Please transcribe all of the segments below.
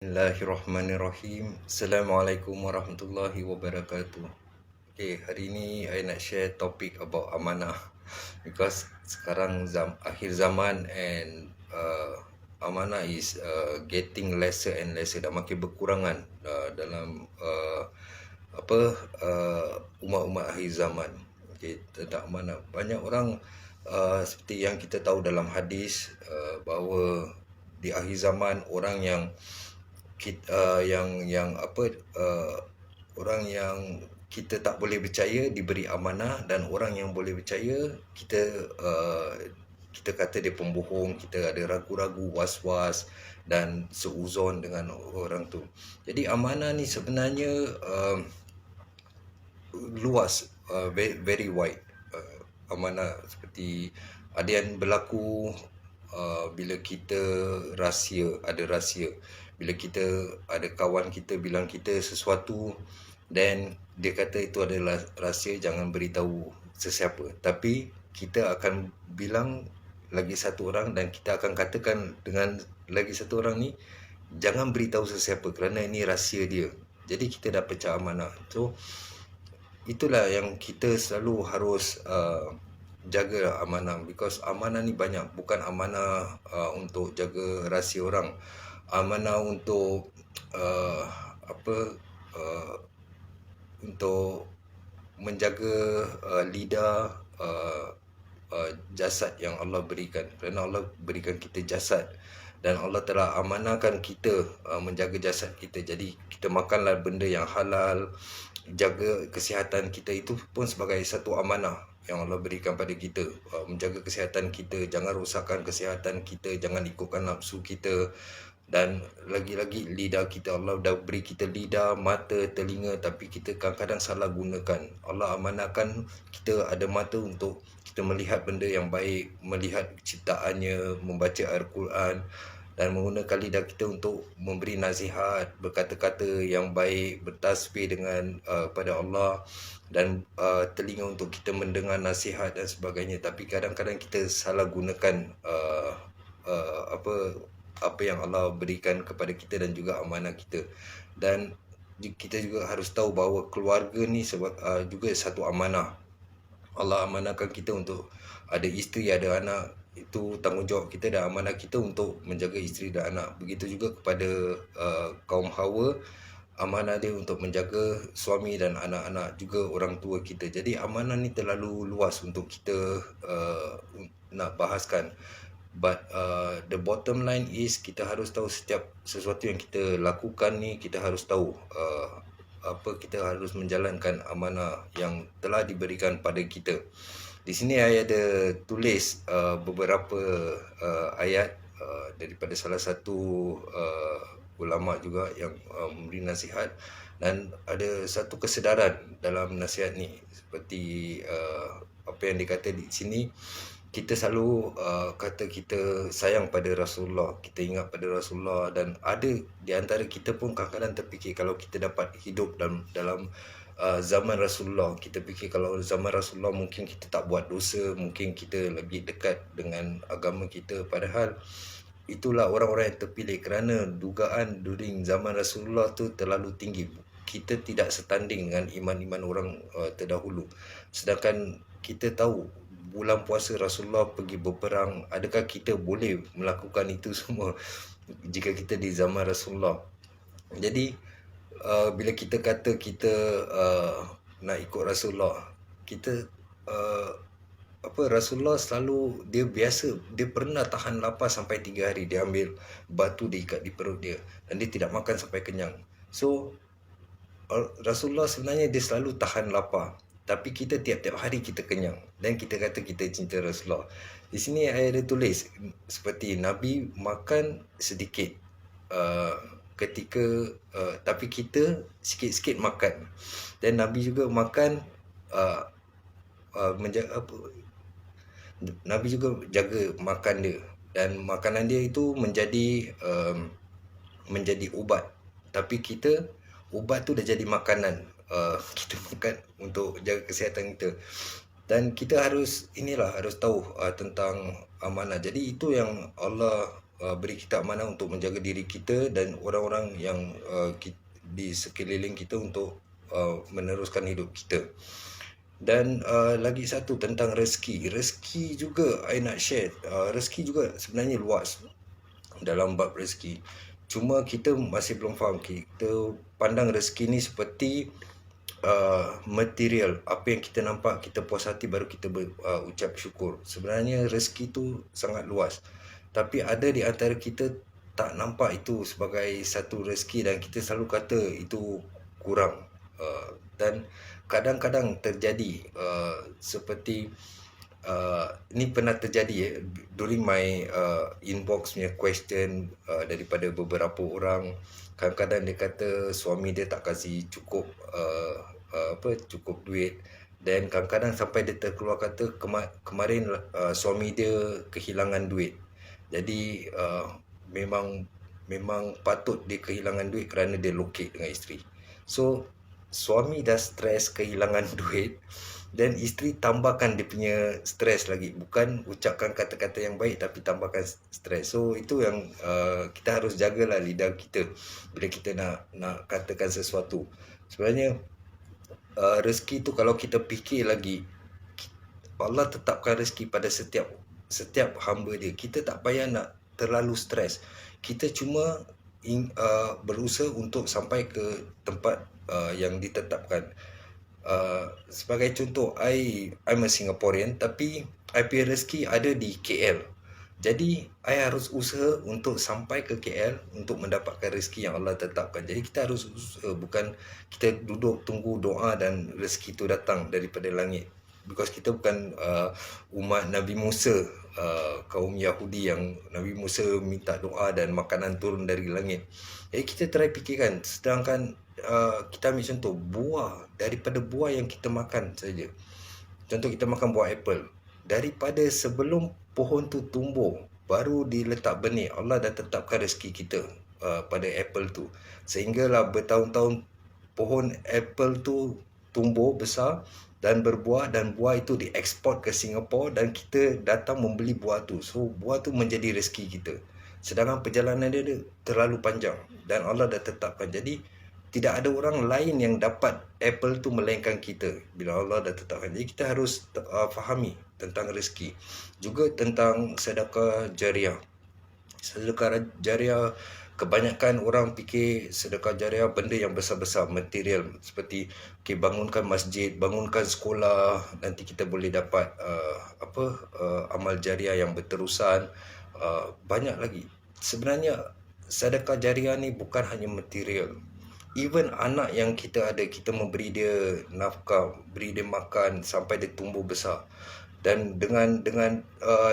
Bismillahirrahmanirrahim. Assalamualaikum warahmatullahi wabarakatuh. Okay, hari ni I nak share topik about amanah because sekarang akhir zaman and amanah is getting lesser and lesser, dah makin berkurangan dalam umat-umat akhir zaman. Okay, tentang amanah. Banyak orang seperti yang kita tahu dalam hadis bahawa di akhir zaman orang yang orang yang kita tak boleh percaya diberi amanah, dan orang yang boleh percaya kita kata dia pembohong, kita ada ragu-ragu, was-was dan seuzon dengan orang tu. Jadi amanah ni sebenarnya luas, very wide. Amanah seperti ada yang berlaku bila kita ada rahsia, bila kita ada kawan kita bilang kita sesuatu, then dia kata itu adalah rahsia, jangan beritahu sesiapa, tapi kita akan bilang lagi satu orang, dan kita akan katakan dengan lagi satu orang ni, jangan beritahu sesiapa kerana ini rahsia dia. Jadi kita dah pecah amanah. So itulah yang kita selalu harus jaga amanah, because amanah ni banyak. Bukan amanah untuk jaga rahsia orang, amanah untuk untuk menjaga lidah, jasad yang Allah berikan, kerana Allah berikan kita jasad, dan Allah telah amanahkan kita menjaga jasad kita. Jadi kita makanlah benda yang halal, jaga kesihatan kita, itu pun sebagai satu amanah yang Allah berikan pada kita. Menjaga kesihatan kita, jangan rosakkan kesihatan kita, jangan ikutkan nafsu kita. Dan lagi-lagi lidah kita, Allah dah beri kita lidah, mata, telinga, tapi kita kadang-kadang salah gunakan. Allah amanahkan kita ada mata untuk kita melihat benda yang baik, melihat ciptaannya, membaca Al-Quran, dan menggunakan lidah kita untuk memberi nasihat, berkata-kata yang baik, bertasbih dengan pada Allah, dan telinga untuk kita mendengar nasihat dan sebagainya. Tapi kadang-kadang kita salah gunakan apa yang Allah berikan kepada kita dan juga amanah kita. Dan kita juga harus tahu bahawa keluarga ni juga satu amanah. Allah amanahkan kita untuk ada isteri, ada anak. Itu tanggungjawab kita dan amanah kita untuk menjaga isteri dan anak. Begitu juga kepada kaum Hawa, amanah dia untuk menjaga suami dan anak-anak, juga orang tua kita. Jadi amanah ni terlalu luas untuk kita nak bahaskan. But the bottom line is, kita harus tahu setiap sesuatu yang kita lakukan ni, kita harus tahu kita harus menjalankan amanah yang telah diberikan pada kita. Di sini saya ada tulis beberapa ayat daripada salah satu ulama juga yang memberi nasihat, dan ada satu kesedaran dalam nasihat ni, seperti apa yang dikata di sini. Kita selalu kata kita sayang pada Rasulullah, kita ingat pada Rasulullah, dan ada di antara kita pun kadang-kadang terfikir kalau kita dapat hidup dalam zaman Rasulullah, kita fikir kalau zaman Rasulullah mungkin kita tak buat dosa, mungkin kita lebih dekat dengan agama kita. Padahal itulah orang-orang yang terpilih, kerana dugaan during zaman Rasulullah tu terlalu tinggi. Kita tidak setanding dengan iman-iman orang terdahulu. Sedangkan kita tahu bulan puasa Rasulullah pergi berperang, adakah kita boleh melakukan itu semua jika kita di zaman Rasulullah? Jadi bila kita kata kita nak ikut Rasulullah, kita Rasulullah selalu, dia pernah tahan lapar sampai 3 hari. Dia ambil batu, diikat di perut dia, dan dia tidak makan sampai kenyang. So Rasulullah sebenarnya dia selalu tahan lapar, tapi kita tiap-tiap hari kita kenyang, dan kita kata kita cinta Rasulullah. Di sini saya ada tulis seperti Nabi makan sedikit tapi kita sikit-sikit makan, dan Nabi juga makan Nabi juga jaga makan dia, dan makanan dia itu menjadi ubat. Tapi kita, ubat tu dah jadi makanan. Kita makan untuk jaga kesihatan kita. Dan kita harus tahu tentang amanah. Jadi itu yang Allah beri kita amanah untuk menjaga diri kita dan orang-orang yang di sekeliling kita untuk meneruskan hidup kita. Dan lagi satu tentang rezeki. Rezeki juga I nak share. Rezeki juga sebenarnya luas dalam bab rezeki. Cuma kita masih belum faham. Kita pandang rezeki ni seperti material. Apa yang kita nampak, kita puas hati baru kita ucap syukur. Sebenarnya rezeki tu sangat luas. Tapi ada di antara kita tak nampak itu sebagai satu rezeki dan kita selalu kata itu kurang. Dan kadang-kadang terjadi seperti ni pernah terjadi during my inbox punya question daripada beberapa orang. Kadang-kadang dia kata suami dia tak kasih cukup cukup duit, dan kadang-kadang sampai dia terkeluar kata kemarin suami dia kehilangan duit. Jadi memang patut dia kehilangan duit kerana dia lokek dengan isteri. So suami dah stres kehilangan duit, dan isteri tambahkan dia punya stres lagi. Bukan ucapkan kata-kata yang baik, tapi tambahkan stres. So itu yang kita harus jagalah lidah kita bila kita nak katakan sesuatu. Sebenarnya rezeki tu kalau kita fikir lagi, Allah tetapkan rezeki pada setiap hamba dia. Kita tak payah nak terlalu stres. Kita cuma berusaha untuk sampai ke tempat yang ditetapkan. Sebagai contoh, I'm a Singaporean, tapi I punya rezeki ada di KL. Jadi I harus usaha untuk sampai ke KL untuk mendapatkan rezeki yang Allah tetapkan. Jadi kita harus usaha, bukan kita duduk tunggu doa dan rezeki itu datang daripada langit. Because kita bukan umat Nabi Musa, kaum Yahudi yang Nabi Musa minta doa dan makanan turun dari langit. Jadi kita try fikirkan, sedangkan kita ambil contoh buah, daripada buah yang kita makan saja. Contoh kita makan buah apple, daripada sebelum pohon tu tumbuh baru diletak benih, Allah dah tetapkan rezeki kita pada apple tu, sehinggalah bertahun-tahun pohon apple tu tumbuh besar dan berbuah, dan buah itu dieksport ke Singapura dan kita datang membeli buah tu. So buah tu menjadi rezeki kita, sedangkan perjalanan dia terlalu panjang dan Allah dah tetapkan. Jadi tidak ada orang lain yang dapat apple tu melainkan kita bila Allah dah tetapkan. Jadi kita harus fahami tentang rezeki. Juga tentang sedekah jariah. Sedekah jariah, kebanyakan orang fikir sedekah jariah benda yang besar-besar, material, seperti bangunkan masjid, bangunkan sekolah, nanti kita boleh dapat amal jariah yang berterusan. Banyak lagi. Sebenarnya sedekah jariah ni bukan hanya material. Even anak yang kita ada, kita memberi dia nafkah, beri dia makan sampai dia tumbuh besar, dan dengan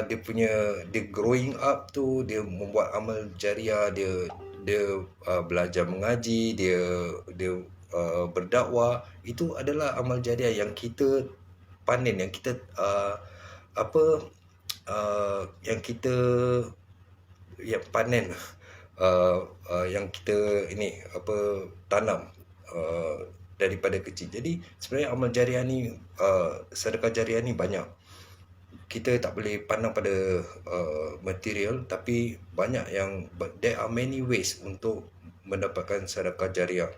dia growing up tu, dia membuat amal jariah, dia belajar mengaji, dia berdakwah. Itu adalah amal jariah yang kita panen, yang kita panen, yang kita tanam daripada kecil. Jadi sebenarnya amal jariah ni, sedekah jariah ni banyak. Kita tak boleh pandang pada material, tapi banyak yang there are many ways untuk mendapatkan sedekah jariah.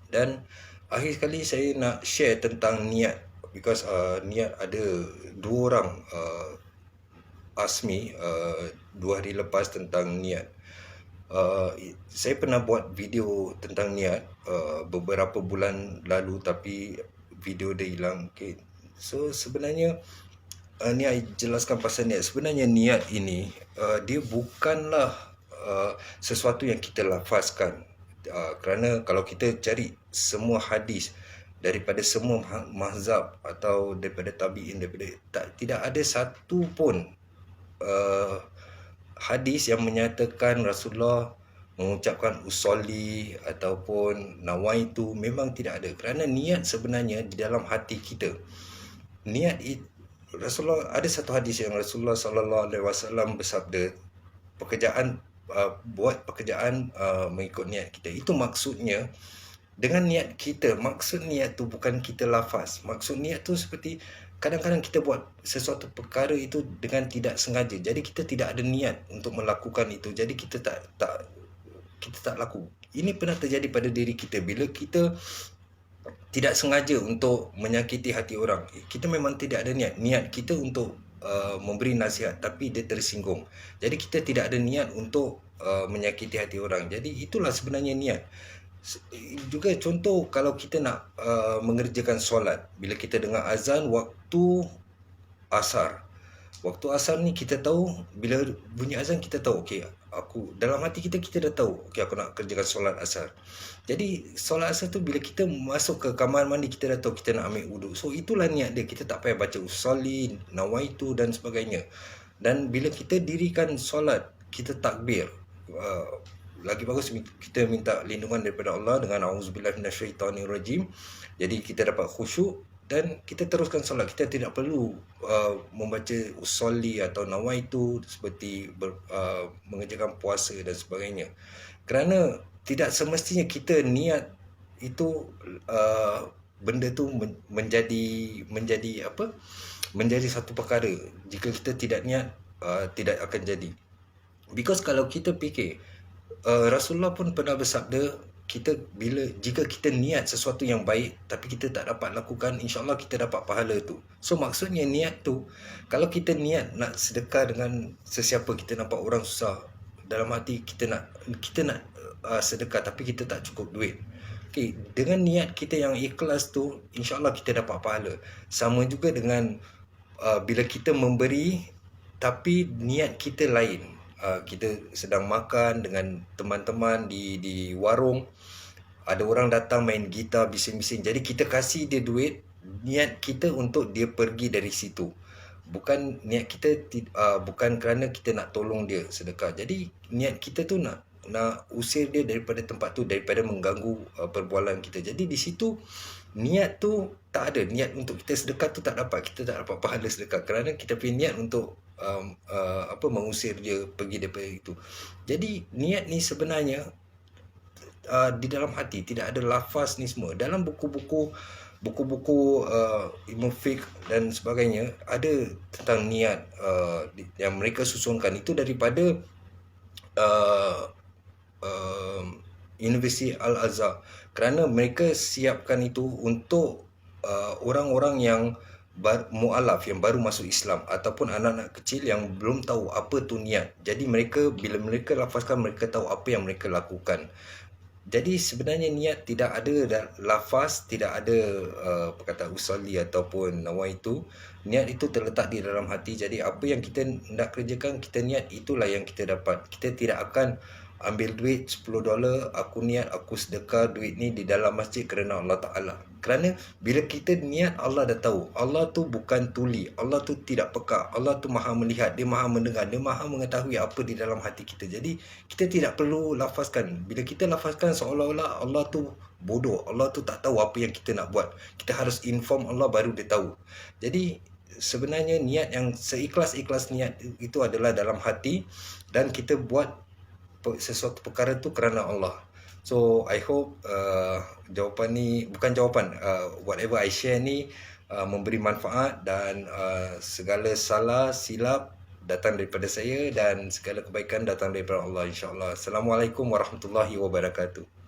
Dan akhir sekali saya nak share tentang niat, because niat ada dua orang ask me 2 hari lepas tentang niat. Saya pernah buat video tentang niat beberapa bulan lalu, tapi video dia hilang. Okay. So sebenarnya ni saya jelaskan pasal niat. Sebenarnya niat ini dia bukanlah sesuatu yang kita lafazkan. Kerana kalau kita cari semua hadis daripada semua mazhab atau daripada tabi'in, tidak ada satu pun hadis yang menyatakan Rasulullah mengucapkan usolli ataupun nawaitu. Memang tidak ada, kerana niat sebenarnya di dalam hati kita. Niat itu, Rasulullah ada satu hadis yang Rasulullah SAW bersabda, buat pekerjaan mengikut niat kita. Itu maksudnya dengan niat kita. Maksud niat tu bukan kita lafaz. Maksud niat tu seperti kadang-kadang kita buat sesuatu perkara itu dengan tidak sengaja. Jadi kita tidak ada niat untuk melakukan itu. Jadi kita tak laku. Ini pernah terjadi pada diri kita bila kita tidak sengaja untuk menyakiti hati orang. Kita memang tidak ada niat kita untuk memberi nasihat, tapi dia tersinggung. Jadi kita tidak ada niat untuk menyakiti hati orang. Jadi itulah sebenarnya niat. Juga contoh kalau kita nak mengerjakan solat, bila kita dengar azan waktu asar. Waktu asar ni kita tahu, bila bunyi azan kita tahu, okey, aku dalam hati kita dah tahu, okey, aku nak kerjakan solat asar. Jadi solat asar tu bila kita masuk ke kamar mandi, kita dah tahu kita nak ambil wuduk. So itulah niat dia. Kita tak payah baca usolli, nawaitu dan sebagainya. Dan bila kita dirikan solat, kita takbir. Lagi bagus kita minta lindungan daripada Allah dengan auzubillahi minasyaitonirrajim. Jadi kita dapat khusyuk dan kita teruskan solat. Kita tidak perlu membaca usolli atau nawaitu seperti mengerjakan puasa dan sebagainya. Kerana tidak semestinya kita niat itu benda tu menjadi apa? Menjadi satu perkara. Jika kita tidak niat, tidak akan jadi. Because kalau kita fikir, Rasulullah pun pernah bersabda, jika kita niat sesuatu yang baik tapi kita tak dapat lakukan, insya-Allah kita dapat pahala tu. So maksudnya niat tu, kalau kita niat nak sedekah dengan sesiapa, kita nampak orang susah, dalam hati kita nak sedekah tapi kita tak cukup duit. Okey, dengan niat kita yang ikhlas tu, insya-Allah kita dapat pahala. Sama juga dengan bila kita memberi tapi niat kita lain. Kita sedang makan dengan teman-teman di warung, ada orang datang main gitar bising-bising, jadi kita kasih dia duit, niat kita untuk dia pergi dari situ, bukan niat kita bukan kerana kita nak tolong dia sedekah. Jadi niat kita tu nak usir dia daripada tempat tu, daripada mengganggu perbualan kita. Jadi di situ niat tu tak ada, niat untuk kita sedekah tu tak dapat, kita tak dapat pahala sedekah kerana kita punya niat untuk mengusir dia pergi daripada itu. Jadi niat ni sebenarnya di dalam hati, tidak ada lafaz ni semua. Dalam buku-buku ilmu fiqh dan sebagainya ada tentang niat yang mereka susunkan itu daripada Universiti Al-Azhar, kerana mereka siapkan itu untuk orang-orang yang mu'alaf, yang baru masuk Islam, ataupun anak-anak kecil yang belum tahu apa tu niat. Jadi bila mereka lafazkan, mereka tahu apa yang mereka lakukan. Jadi sebenarnya niat tidak ada lafaz, tidak ada perkataan usolli ataupun nawaitu. Niat itu terletak di dalam hati. Jadi apa yang kita nak kerjakan, kita niat, itulah yang kita dapat. Kita tidak akan ambil duit $10, aku niat aku sedekah duit ni di dalam masjid kerana Allah Ta'ala. Kerana bila kita niat, Allah dah tahu. Allah tu bukan tuli, Allah tu tidak peka, Allah tu maha melihat, dia maha mendengar, dia maha mengetahui apa di dalam hati kita. Jadi kita tidak perlu lafazkan. Bila kita lafazkan, seolah-olah Allah tu bodoh, Allah tu tak tahu apa yang kita nak buat. Kita harus inform Allah, baru dia tahu. Jadi sebenarnya niat yang seikhlas-ikhlas niat itu adalah dalam hati, dan kita buat sesuatu perkara tu kerana Allah. So I hope jawapan ni, bukan jawapan, whatever I share ni memberi manfaat, dan segala salah silap datang daripada saya dan segala kebaikan datang daripada Allah, insya-Allah. Assalamualaikum warahmatullahi wabarakatuh.